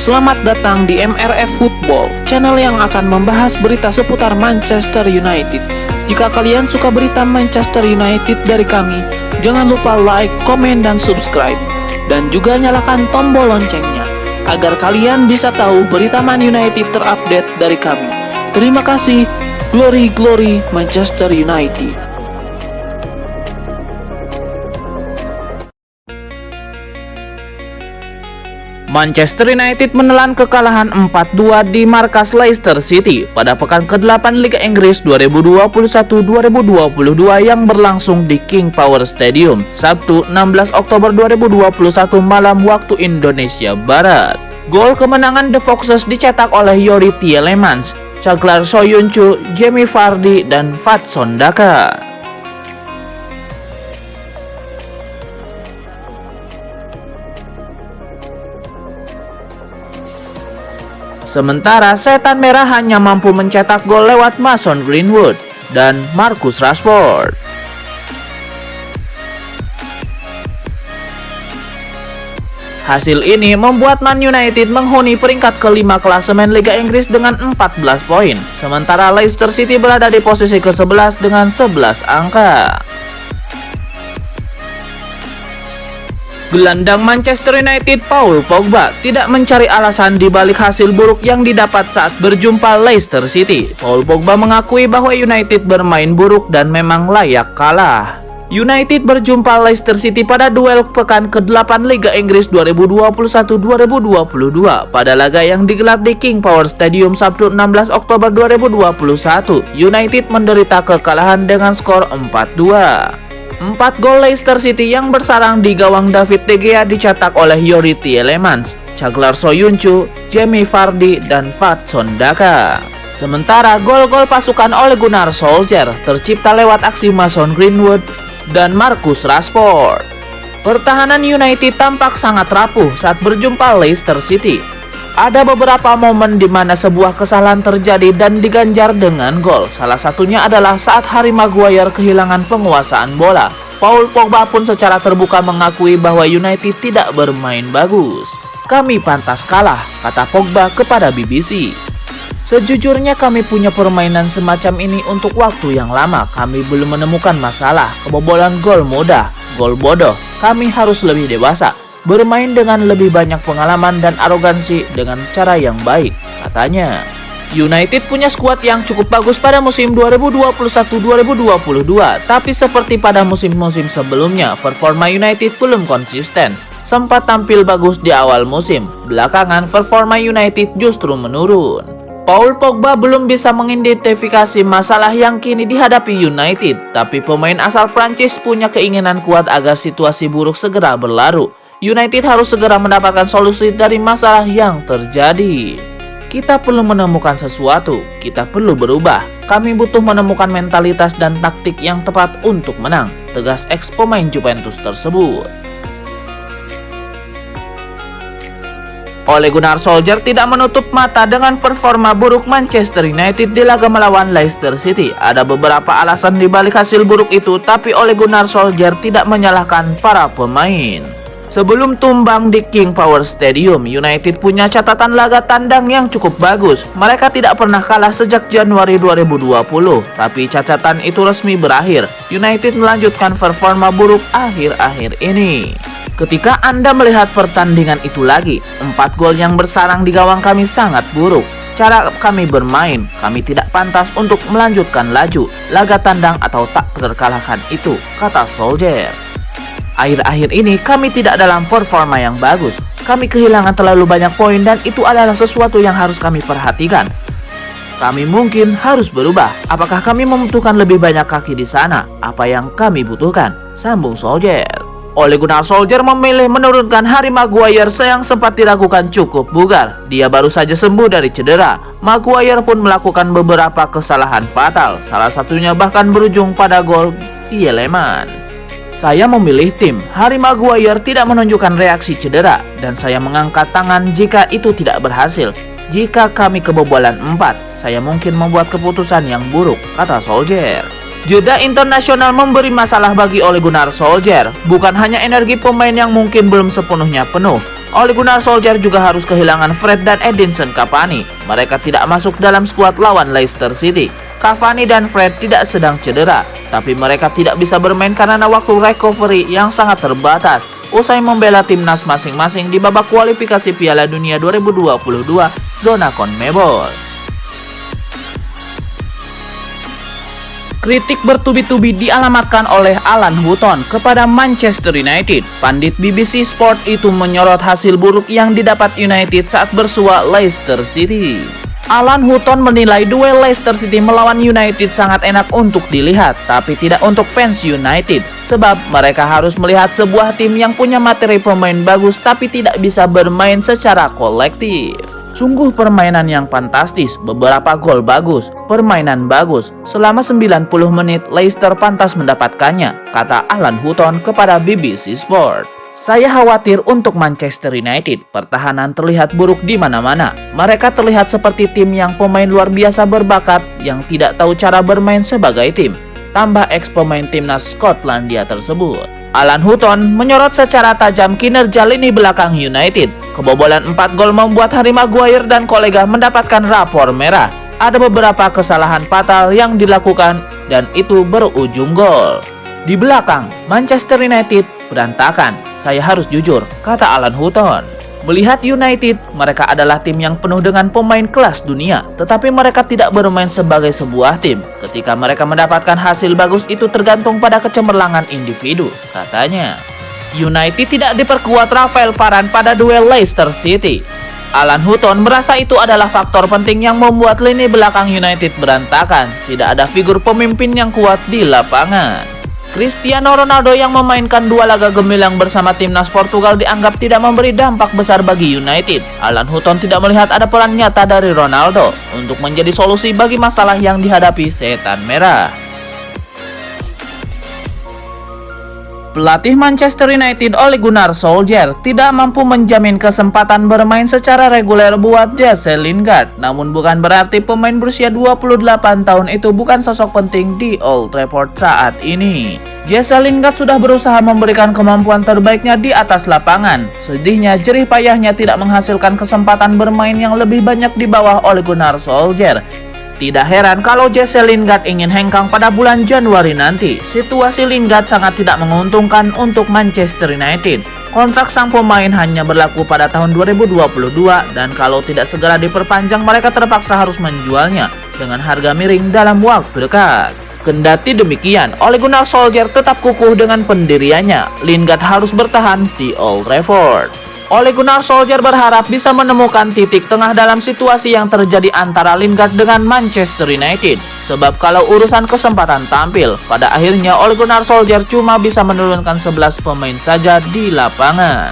Selamat datang di MRF Football, channel yang akan membahas berita seputar Manchester United. Jika kalian suka berita Manchester United dari kami, jangan lupa like, komen, dan subscribe. Dan juga nyalakan tombol loncengnya, agar kalian bisa tahu berita Man United terupdate dari kami. Terima kasih, Glory Glory Manchester United. Manchester United menelan kekalahan 4-2 di markas Leicester City pada pekan ke-8 Liga Inggris 2021-2022 yang berlangsung di King Power Stadium, Sabtu 16 Oktober 2021 malam waktu Indonesia Barat. Gol kemenangan The Foxes dicetak oleh Youri Tielemans, Çağlar Söyüncü, Jamie Vardy, dan Patson Daka. Sementara Setan Merah hanya mampu mencetak gol lewat Mason Greenwood dan Marcus Rashford. Hasil ini membuat Man United menghuni peringkat kelima klasemen Liga Inggris dengan 14 poin, sementara Leicester City berada di posisi ke-11 dengan 11 angka. Gelandang Manchester United Paul Pogba tidak mencari alasan di balik hasil buruk yang didapat saat berjumpa Leicester City. Paul Pogba mengakui bahwa United bermain buruk dan memang layak kalah. United berjumpa Leicester City pada duel pekan ke-8 Liga Inggris 2021-2022 pada laga yang digelar di King Power Stadium Sabtu 16 Oktober 2021. United menderita kekalahan dengan skor 4-2. 4 gol Leicester City yang bersarang di gawang David De Gea dicetak oleh Youri Tielemans, Çağlar Söyüncü, Jamie Vardy, dan Patson Daka. Sementara gol-gol pasukan Ole Gunnar Solskjaer tercipta lewat aksi Mason Greenwood dan Marcus Rashford. Pertahanan United tampak sangat rapuh saat berjumpa Leicester City. Ada beberapa momen di mana sebuah kesalahan terjadi dan diganjar dengan gol. Salah satunya adalah saat Harry Maguire kehilangan penguasaan bola. Paul Pogba pun secara terbuka mengakui bahwa United tidak bermain bagus. "Kami pantas kalah," kata Pogba kepada BBC. "Sejujurnya kami punya permainan semacam ini untuk waktu yang lama. Kami belum menemukan masalah. Kebobolan gol mudah, gol bodoh. Kami harus lebih dewasa, bermain dengan lebih banyak pengalaman dan arogansi dengan cara yang baik," katanya. United punya skuad yang cukup bagus pada musim 2021-2022, tapi seperti pada musim-musim sebelumnya, performa United belum konsisten. Sempat tampil bagus di awal musim, belakangan performa United justru menurun. Paul Pogba belum bisa mengidentifikasi masalah yang kini dihadapi United, tapi pemain asal Prancis punya keinginan kuat agar situasi buruk segera berlalu. United harus segera mendapatkan solusi dari masalah yang terjadi. "Kita perlu menemukan sesuatu, kita perlu berubah. Kami butuh menemukan mentalitas dan taktik yang tepat untuk menang," tegas ex pemain Juventus tersebut. Ole Gunnar Solskjaer tidak menutup mata dengan performa buruk Manchester United di laga melawan Leicester City. Ada beberapa alasan di balik hasil buruk itu, tapi Ole Gunnar Solskjaer tidak menyalahkan para pemain. Sebelum tumbang di King Power Stadium, United punya catatan laga tandang yang cukup bagus. Mereka tidak pernah kalah sejak Januari 2020, tapi catatan itu resmi berakhir. United melanjutkan performa buruk akhir-akhir ini. Ketika Anda melihat pertandingan itu lagi, 4 gol yang bersarang di gawang kami sangat buruk. Cara kami bermain, kami tidak pantas untuk melanjutkan laju laga tandang atau tak terkalahkan itu, kata Solskjaer. "Akhir-akhir ini kami tidak dalam performa yang bagus. Kami kehilangan terlalu banyak poin dan itu adalah sesuatu yang harus kami perhatikan. Kami mungkin harus berubah. Apakah kami membutuhkan lebih banyak kaki di sana? Apa yang kami butuhkan?" sambung Solskjaer. Ole Gunnar Solskjaer memilih menurunkan Harry Maguire yang sempat diragukan cukup bugar. Dia baru saja sembuh dari cedera. Maguire pun melakukan beberapa kesalahan fatal, salah satunya bahkan berujung pada gol Tielemans. "Saya memilih tim. Harry Maguire tidak menunjukkan reaksi cedera, dan saya mengangkat tangan jika itu tidak berhasil. Jika kami kebobolan 4, saya mungkin membuat keputusan yang buruk," kata Solskjaer. Jeda internasional memberi masalah bagi Ole Gunnar Solskjaer. Bukan hanya energi pemain yang mungkin belum sepenuhnya penuh, Ole Gunnar Solskjaer juga harus kehilangan Fred dan Edinson Cavani. Mereka tidak masuk dalam skuad lawan Leicester City. Cavani dan Fred tidak sedang cedera, tapi mereka tidak bisa bermain karena waktu recovery yang sangat terbatas usai membela timnas masing-masing di babak kualifikasi Piala Dunia 2022 zona CONMEBOL. Kritik bertubi-tubi dialamatkan oleh Alan Hutton kepada Manchester United. Pandit BBC Sport itu menyorot hasil buruk yang didapat United saat bersua Leicester City. Alan Hutton menilai duel Leicester City melawan United sangat enak untuk dilihat, tapi tidak untuk fans United, sebab mereka harus melihat sebuah tim yang punya materi pemain bagus tapi tidak bisa bermain secara kolektif. Sungguh permainan yang fantastis, beberapa gol bagus, permainan bagus. Selama 90 menit Leicester pantas mendapatkannya, kata Alan Hutton kepada BBC Sport. Saya khawatir untuk Manchester United, pertahanan terlihat buruk di mana-mana. Mereka terlihat seperti tim yang pemain luar biasa berbakat yang tidak tahu cara bermain sebagai tim. Tambah ex pemain timnas Skotlandia tersebut. Alan Hutton menyorot secara tajam kinerja lini belakang United. Kebobolan 4 gol membuat Harry Maguire dan kolega mendapatkan rapor merah. Ada beberapa kesalahan fatal yang dilakukan dan itu berujung gol. Di belakang, Manchester United berantakan. Saya harus jujur, kata Alan Hutton. Melihat United, mereka adalah tim yang penuh dengan pemain kelas dunia, tetapi mereka tidak bermain sebagai sebuah tim. Ketika mereka mendapatkan hasil bagus itu tergantung pada kecemerlangan individu, katanya. United tidak diperkuat Rafael Varane pada duel Leicester City. Alan Hutton merasa itu adalah faktor penting yang membuat lini belakang United berantakan. Tidak ada figur pemimpin yang kuat di lapangan. Cristiano Ronaldo yang memainkan 2 laga gemilang bersama timnas Portugal dianggap tidak memberi dampak besar bagi United. Alan Hutton tidak melihat ada peran nyata dari Ronaldo untuk menjadi solusi bagi masalah yang dihadapi Setan Merah. Pelatih Manchester United Ole Gunnar Solskjaer tidak mampu menjamin kesempatan bermain secara reguler buat Jesse Lingard. Namun bukan berarti pemain berusia 28 tahun itu bukan sosok penting di Old Trafford saat ini. Jesse Lingard sudah berusaha memberikan kemampuan terbaiknya di atas lapangan. Sedihnya jerih payahnya tidak menghasilkan kesempatan bermain yang lebih banyak di bawah Ole Gunnar Solskjaer. Tidak heran kalau Jesse Lingard ingin hengkang pada bulan Januari nanti. Situasi Lingard sangat tidak menguntungkan untuk Manchester United. Kontrak sang pemain hanya berlaku pada tahun 2022 dan kalau tidak segera diperpanjang mereka terpaksa harus menjualnya dengan harga miring dalam waktu dekat. Kendati demikian, Ole Gunnar Solskjaer tetap kukuh dengan pendiriannya. Lingard harus bertahan di Old Trafford. Ole Gunnar Solskjaer berharap bisa menemukan titik tengah dalam situasi yang terjadi antara Lingard dengan Manchester United. Sebab kalau urusan kesempatan tampil, pada akhirnya Ole Gunnar Solskjaer cuma bisa menurunkan 11 pemain saja di lapangan.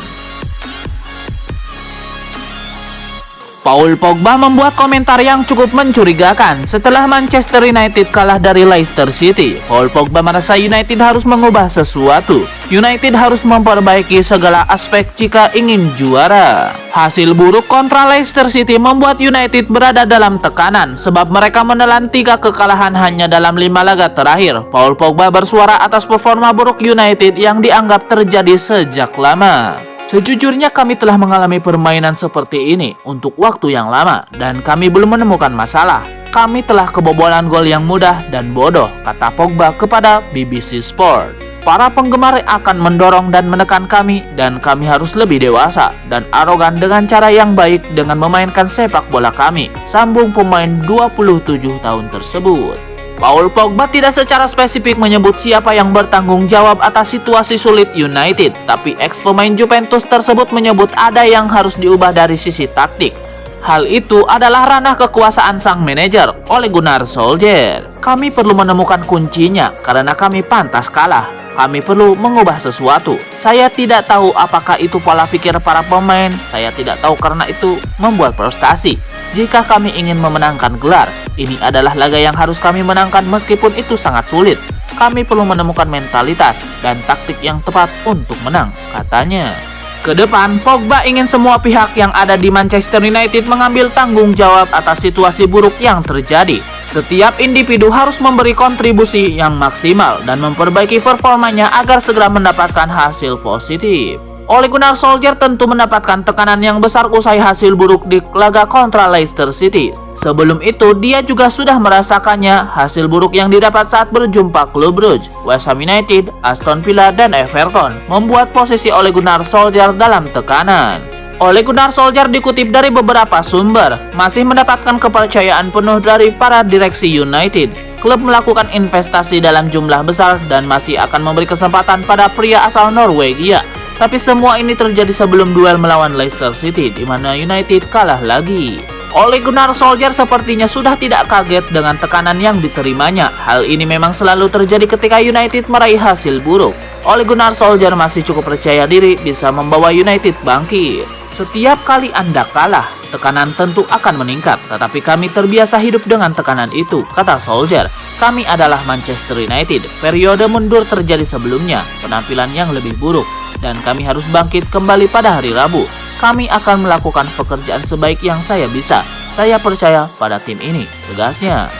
Paul Pogba membuat komentar yang cukup mencurigakan setelah Manchester United kalah dari Leicester City. Paul Pogba merasa United harus mengubah sesuatu. United harus memperbaiki segala aspek jika ingin juara. Hasil buruk kontra Leicester City membuat United berada dalam tekanan sebab mereka menelan 3 kekalahan hanya dalam 5 laga terakhir. Paul Pogba bersuara atas performa buruk United yang dianggap terjadi sejak lama. Sejujurnya kami telah mengalami permainan seperti ini untuk waktu yang lama dan kami belum menemukan masalah. Kami telah kebobolan gol yang mudah dan bodoh, kata Pogba kepada BBC Sport. Para penggemar akan mendorong dan menekan kami dan kami harus lebih dewasa dan arogan dengan cara yang baik dengan memainkan sepak bola kami, sambung pemain 27 tahun tersebut. Paul Pogba tidak secara spesifik menyebut siapa yang bertanggung jawab atas situasi sulit United, tapi ex-pemain Juventus tersebut menyebut ada yang harus diubah dari sisi taktik. Hal itu adalah ranah kekuasaan sang manajer, Ole Gunnar Solskjaer. Kami perlu menemukan kuncinya karena kami pantas kalah. Kami perlu mengubah sesuatu. Saya tidak tahu apakah itu pola pikir para pemain. Saya tidak tahu karena itu membuat prestasi. Jika kami ingin memenangkan gelar, ini adalah laga yang harus kami menangkan meskipun itu sangat sulit. Kami perlu menemukan mentalitas dan taktik yang tepat untuk menang, katanya. Kedepan, Pogba ingin semua pihak yang ada di Manchester United mengambil tanggung jawab atas situasi buruk yang terjadi. Setiap individu harus memberi kontribusi yang maksimal dan memperbaiki performanya agar segera mendapatkan hasil positif. Ole Gunnar Solskjaer tentu mendapatkan tekanan yang besar usai hasil buruk di laga kontra Leicester City. Sebelum itu, dia juga sudah merasakannya hasil buruk yang didapat saat berjumpa klub Brugge, West Ham United, Aston Villa, dan Everton, membuat posisi Ole Gunnar Solskjaer dalam tekanan. Ole Gunnar Solskjaer dikutip dari beberapa sumber, masih mendapatkan kepercayaan penuh dari para direksi United. Klub melakukan investasi dalam jumlah besar dan masih akan memberi kesempatan pada pria asal Norwegia. Tapi semua ini terjadi sebelum duel melawan Leicester City, di mana United kalah lagi. Ole Gunnar Solskjaer sepertinya sudah tidak kaget dengan tekanan yang diterimanya. Hal ini memang selalu terjadi ketika United meraih hasil buruk. Ole Gunnar Solskjaer masih cukup percaya diri bisa membawa United bangkit. Setiap kali Anda kalah, tekanan tentu akan meningkat, tetapi kami terbiasa hidup dengan tekanan itu, kata Solskjaer. Kami adalah Manchester United, periode mundur terjadi sebelumnya, penampilan yang lebih buruk, dan kami harus bangkit kembali pada hari Rabu. Kami akan melakukan pekerjaan sebaik yang saya bisa. Saya percaya pada tim ini, tegasnya.